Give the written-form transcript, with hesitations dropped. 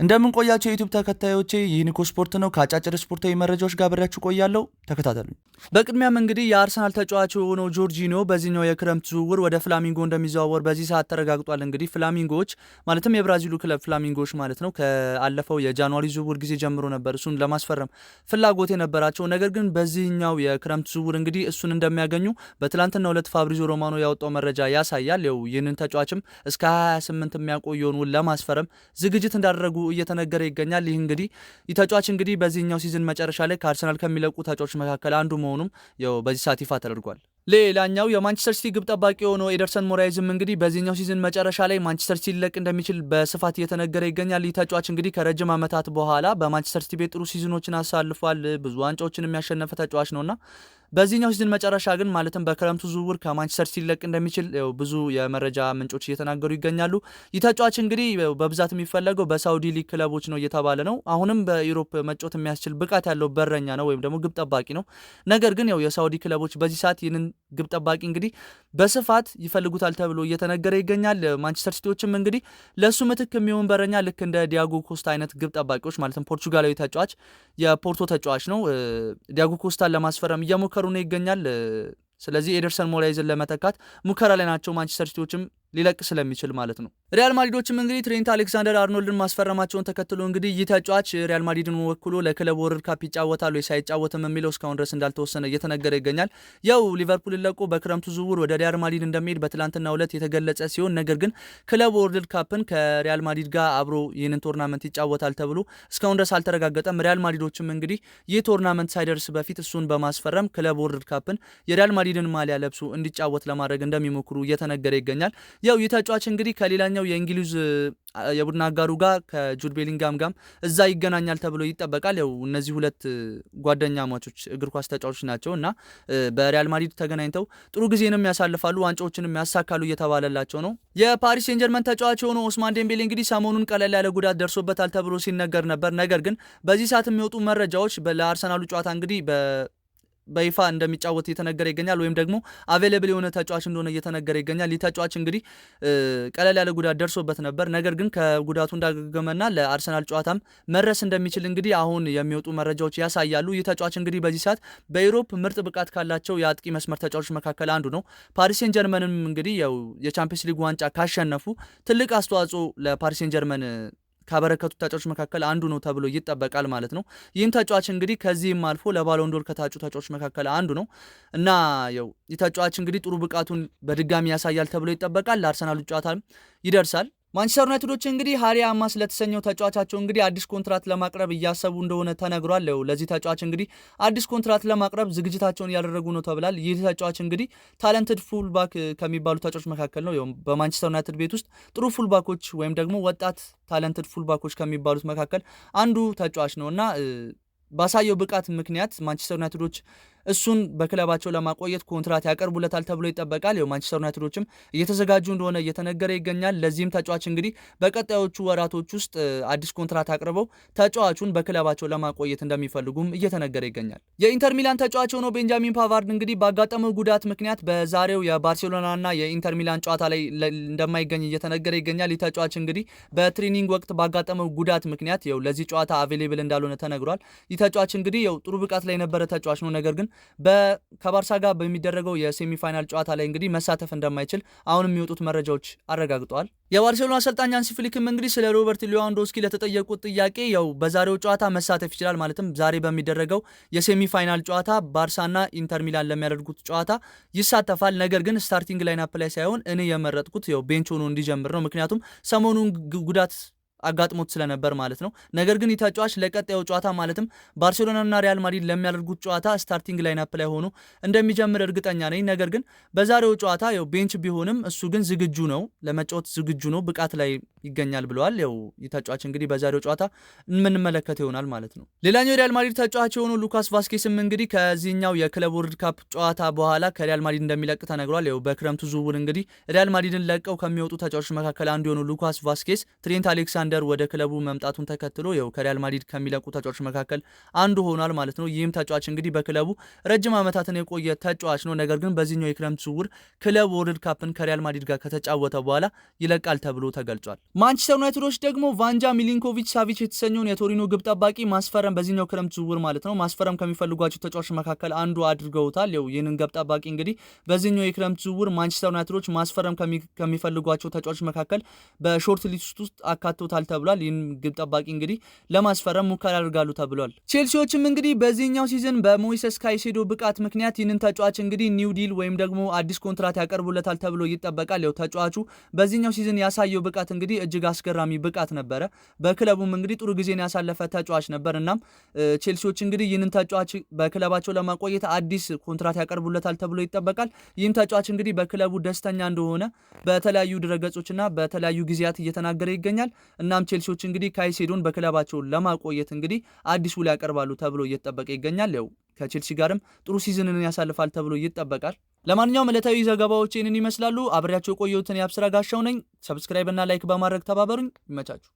እንደምን ቆያችሁ የዩቲዩብ ተከታዮቼ፣ ይህ ኒኮ ስፖርት ነው። ከአጫጭር ስፖርታዊ መረጃዎች ጋር አብሬያችሁ ቆያለሁ። ተከታተሉኝ። በቅድሚያም እንግዲህ የአርሰናል ተጫዋች የሆነው ጆርጂኒዮ በዚህኛው የክረምት ዝውውር ወደ ፍላሚንጎ እንደሚዘዋወር በዚህ ሰዓት ተረጋግጧል። እንግዲህ ፍላሚንጎዎች ማለትም የብራዚሉ ክለብ ፍላሚንጎዎች ማለት ነው ከአለፈው የጃንዋሪ ዝውውር ጊዜ ጀምሮ ነበር እሱን ለማስፈረም ፍላጎት የነበራቸው። ነገር ግን በዚህኛው የክረምት ዝውውር እንግዲህ እሱን እንደሚያገኙ በትላንትናው ዕለት ፋብሪዚዮ ሮማኖ ያወጣው መረጃ ያሳያል። ይህንን ተጫዋችም እስከ 28 የሚያቆየውን ውል ለማስፈረም ዝግጅት እንዳደረጉ እየተነገረ ይገኛል። ይህ እንግዲህ ተጫዋች እንግዲህ በዚህኛው ሲዝን መጨረሻ ላይ ከአርሰናል ከሚለቁ ተጫዋቾች መካከል አንዱ መሆኑም በዚህ ሰዓት ይፋ ተደርጓል። ሌላኛው የማንቸስተር ሲቲ ግብ ጠባቂ የሆነው ኤደርሰን ሞራይዝም እንግዲህ በዚህኛው ሲዝን መጨረሻ ላይ ማንቸስተር ሲቲ ሊለቅ እንደሚችል በስፋት እየተነገረ ይገኛል። ይህ ተጫዋች እንግዲህ ከረጅም ዓመታት በኋላ በማንቸስተር ሲቲ ቤት ጥሩ ሲዝኖችን አሳልፏል። ብዙ ዋንጫዎችን የሚያሸነፈ ተጫዋች ነውና በዚህኛው ሲዝን መጨረሻ ግን ማለትም በክረምቱ ዝውውር ከማንቸስተር ሲቲ ሊለቅ እንደሚችል ብዙ የመረጃ ምንጮች እየተናገሩ ይገኛሉ። ይህ ተጫዋች እንግዲህ በብዛት የሚፈለገው በሳውዲ ሊግ ክለቦች ነው እየተባለ ነው። አሁንም በዩሮፕ መጫወት የሚያስችል ብቃት ያለው በረኛ ነው ወይም ደግሞ ግብ ጠባቂ ነው። ነገር ግን የሳውዲ ክለቦች በዚህ ሰዓት ይህንን ግብ ጠባቂ እንግዲህ በስፋት ይፈልጉታል ተብሎ እየተነገረ ይገኛል። ማንቸስተር ሲቲዎችም እንግዲህ ለሱ ምትክ የሚሆን በረኛ ልክ እንደ ዲያጎ ኮስታ አይነት ግብ ጠባቂዎች ማለትም ፖርቹጋላዊ ተጫዋች የፖርቶ ተጫዋች ነው ዲያጎ ኮስታን ለማስፈረም እየሞከሩ ነው ይገኛል። ስለዚህ ኤደርሰን ሞራይዝን ለመተካት ሙከራ ላይ ናቸው ማንቸስተር ሲቲዎችም ሊለቅ ስለሚችል ማለት ነው። ሪያል ማድሪዶችም እንግዲህ ትሬንት አሌክሳንደር አርኖልድን ማስፈረማቸውን ተከትሎ እንግዲህ ይህ ተጫዋች ሪያል ማድሪድን ወክሎ ለክለብ ወርልድ ካፕ ይጫወታል ወይ ሳይጫወትም የሚለው እስካሁን ድረስ እንዳልተወሰነ እየተነገረ ይገኛል። ሊቨርፑል ለቆ በክረምቱ ዝውውር ወደ ሪያል ማድሪድ እንደሚሄድ በትላንትናው ዕለት የተገለጸ ሲሆን ነገር ግን ክለብ ወርልድ ካፕን ከሪያል ማድሪድ ጋር አብሮ ይህንን ቶርናመንት ይጫወታል ተብሎ እስካሁን ድረስ አልተረጋገጠም። ሪያል ማድሪዶችም እንግዲህ ይህ ቶርናመንት ሳይደርስ በፊት እሱን በማስፈረም ክለብ ወርልድ ካፕን የሪያል ማድሪድን ማሊያ ለብሶ እንዲጫወት ለማድረግ እንደሚሞክሩ እየተነገረ ይገኛል። ይህ ተጫዋች እንግዲህ ከሌላኛው የእንግሊዝ የቡድን አጋሩ ጋር ከጁድ ቤሊንጋም ጋር እዛ ይገናኛል ተብሎ ይጠበቃል። እነዚህ ሁለት ጓደኛ ማቾች እግር ኳስ ተጫዋቾች ናቸው እና በሪያል ማድሪድ ተገናኝተው ጥሩ ጊዜንም ያሳልፋሉ፣ ዋንጫዎችንም ያሳካሉ እየተባለላቸው ነው። የፓሪስ ሴን ጀርመን ተጫዋች የሆነው ኦስማን ዴምቤሌ እንግዲህ ሰሞኑን ቀለል ያለ ጉዳት ደርሶበታል ተብሎ ሲነገር ነበር። ነገር ግን በዚህ ሰዓት የሚወጡ መረጃዎች ለአርሰናሉ ጨዋታ እንግዲህ በይፋ እንደሚጫወት እየተነገረ ይገኛል። ወይም ደግሞ አቬሌብል የሆነ ተጫዋች እንደሆነ እየተነገረ ይገኛል። ይህ ተጫዋች እንግዲህ ቀለል ያለ ጉዳት ደርሶበት ነበር። ነገር ግን ከጉዳቱ እንዳገገመና ለአርሰናል ጨዋታም መድረስ እንደሚችል እንግዲህ አሁን የሚወጡ መረጃዎች ያሳያሉ። ይህ ተጫዋች እንግዲህ በዚህ ሰዓት በዩሮፕ ምርጥ ብቃት ካላቸው የአጥቂ መስመር ተጫዋቾች መካከል አንዱ ነው። ፓሪስ ሴን ጀርመንም እንግዲህ የቻምፒየንስ ሊግ ዋንጫ ካሸነፉ ትልቅ አስተዋጽኦ ለፓሪስ ሴን ጀርመን ካበረከቱ ተጫዋቾች መካከል አንዱ ነው ተብሎ ይጠበቃል ማለት ነው። ይህም ተጫዋች እንግዲህ ከዚህም አልፎ ለባሎንዶር ከታጩ ተጫዋቾች መካከል አንዱ ነው እና ይህ ተጫዋች እንግዲህ ጥሩ ብቃቱን በድጋሚ ያሳያል ተብሎ ይጠበቃል። ለአርሰናሉ ጨዋታ ይደርሳል። ማንቸስተር ዩናይትዶች እንግዲህ ሃሪ አማ ስለተሰኘው ተጫዋቻቸው እንግዲህ አዲስ ኮንትራት ለማቅረብ እያሰቡ እንደሆነ ተነግሯል። ለዚህ ተጫዋች እንግዲህ አዲስ ኮንትራት ለማቅረብ ዝግጅታቸውን እያደረጉ ነው ተብሏል። ይህ ተጫዋች እንግዲህ ታለንትድ ፉልባክ ከሚባሉ ተጫዋቾች መካከል ነው። በማንቸስተር ዩናይትድ ቤት ውስጥ ጥሩ ፉልባኮች ወይም ደግሞ ወጣት ታለንትድ ፉልባኮች ከሚባሉት መካከል አንዱ ተጫዋች ነው እና ባሳየው ብቃት ምክንያት ማንቸስተር ዩናይትዶች እሱን በክለባቸው ለማቆየት ኮንትራት ያቀርቡለታል ተብሎ ይጠበቃል። ማንቸስተር ዩናይትዶችም እየተዘጋጁ እንደሆነ እየተነገረ ይገኛል። ለዚህም ተጫዋች እንግዲህ በቀጣዮቹ ወራቶች ውስጥ አዲስ ኮንትራት አቅርበው ተጫዋቹን በክለባቸው ለማቆየት እንደሚፈልጉም እየተነገረ ይገኛል። የኢንተር ሚላን ተጫዋች ሆኖ ቤንጃሚን ፓቫርድ እንግዲህ ባጋጠመው ጉዳት ምክንያት በዛሬው የባርሴሎናና የኢንተር ሚላን ጨዋታ ላይ እንደማይገኝ እየተነገረ ይገኛል። ይህ ተጫዋች እንግዲህ በትሬኒንግ ወቅት ባጋጠመው ጉዳት ምክንያት ለዚህ ጨዋታ አቬሌብል እንዳልሆነ ተነግሯል። ይህ ተጫዋች እንግዲህ ጥሩ ብቃት ላይ የነበረ ተጫዋች ነው። ነገር ግን ከባርሳ ጋር በሚደረገው የሴሚፋይናል ጨዋታ ላይ እንግዲህ መሳተፍ እንደማይችል አሁን የሚወጡት መረጃዎች አረጋግጠዋል። የባርሴሎና አሰልጣኝ ሃንሲ ፍሊክም እንግዲህ ስለ ሮበርት ሌዋንዶስኪ ለተጠየቁት ጥያቄ በዛሬው ጨዋታ መሳተፍ ይችላል፣ ማለትም ዛሬ በሚደረገው የሴሚፋይናል ጨዋታ ባርሳና ኢንተር ሚላን ለሚያደርጉት ጨዋታ ይሳተፋል። ነገር ግን ስታርቲንግ ላይናፕ ላይ ሳይሆን እኔ የመረጥኩት ቤንች ሆኖ እንዲጀምር ነው፣ ምክንያቱም ሰሞኑን ጉዳት አጋጥሞት ስለነበር ማለት ነው። ነገር ግን ተጫዋች ለቀጣዩ ጨዋታ ማለትም ባርሴሎናና ሪያል ማድሪድ ለሚያደርጉት ጨዋታ ስታርቲንግ ላይናፕ ላይ ሆኖ እንደሚጀምር እርግጠኛ ነኝ። ነገር ግን በዛሬው ጨዋታ ቤንች ቢሆንም እሱ ግን ዝግጁ ነው፣ ለመጫወት ዝግጁ ነው፣ ብቃት ላይ ይገኛል ብለዋል። ተጫዋች እንግዲህ በዛሬው ጨዋታ የምንመለከት ይሆናል ማለት ነው። ሌላኛው የሪያል ማድሪድ ተጫዋች የሆነው ሉካስ ቫስኬስም እንግዲህ ከዚህኛው የክለብ ወርልድ ካፕ ጨዋታ በኋላ ከሪያል ማድሪድ እንደሚለቅ ተነግሯል። በክረምቱ ዝውውር እንግዲህ ሪያል ማድሪድን ለቀው ከሚወጡ ተጫዋቾች መካከል አንዱ የሆነው ሉካስ ቫስኬስ ትሬንት አሌክሳንደር ቫንደር ወደ ክለቡ መምጣቱን ተከትሎ ያው ከሪያል ማድሪድ ከሚለቁ ተጫዋቾች መካከል አንዱ ሆኗል ማለት ነው። ይህም ተጫዋች እንግዲህ በክለቡ ረጅም ዓመታትን የቆየ ተጫዋች ነው። ነገር ግን በዚህኛው የክረምት ዝውውር ክለብ ወርልድ ካፕን ከሪያል ማድሪድ ጋር ከተጫወተ በኋላ ይለቃል ተብሎ ተገልጿል። ማንቸስተር ዩናይትዶች ደግሞ ቫንጃ ሚሊንኮቪች ሳቪች የተሰኘውን የቶሪኖ ግብ ጠባቂ ማስፈረም በዚህኛው ክረምት ዝውውር ማለት ነው ማስፈረም ከሚፈልጓቸው ተጫዋቾች መካከል አንዱ አድርገውታል። ያው ይህንን ግብ ጠባቂ እንግዲህ በዚህኛው የክረምት ዝውውር ማንቸስተር ዩናይትዶች ማስፈረም ከሚፈልጓቸው ተጫዋቾች መካከል በሾርት ሊስት ውስጥ አካቶታል ተብሏል። ይህን ግብ ጠባቂ እንግዲህ ለማስፈረም ሙከራ ያደርጋሉ ተብሏል። ቼልሲዎችም እንግዲህ በዚህኛው ሲዝን በሞይሰስ ካይሴዶ ብቃት ምክንያት ይህንን ተጫዋች እንግዲህ ኒው ዲል ወይም ደግሞ አዲስ ኮንትራት ያቀርቡለታል ተብሎ ይጠበቃል። ያው ተጫዋቹ በዚህኛው ሲዝን ያሳየው ብቃት እንግዲህ እጅግ አስገራሚ ብቃት ነበረ። በክለቡም እንግዲህ ጥሩ ጊዜን ያሳለፈ ተጫዋች ነበር። እናም ቼልሲዎች እንግዲህ ይህንን ተጫዋች በክለባቸው ለማቆየት አዲስ ኮንትራት ያቀርቡለታል ተብሎ ይጠበቃል። ይህም ተጫዋች እንግዲህ በክለቡ ደስተኛ እንደሆነ በተለያዩ ድረገጾችና በተለያዩ ጊዜያት እየተናገረ ይገኛል። እናም ቼልሲዎች እንግዲህ ካይሴዶን በክለባቸው ለማቆየት እንግዲህ አዲስ ውል ያቀርባሉ ተብሎ እየተጠበቀ ይገኛል። ያው ከቼልሲ ጋርም ጥሩ ሲዝንን ያሳልፋል ተብሎ ይጠበቃል። ለማንኛውም ዕለታዊ ዘገባዎች ይህንን ይመስላሉ። አብሬያቸው የቆየሁትን የአብስራ ጋሻው ነኝ። ሰብስክራይብ እና ላይክ በማድረግ ተባበሩኝ። ይመቻችሁ።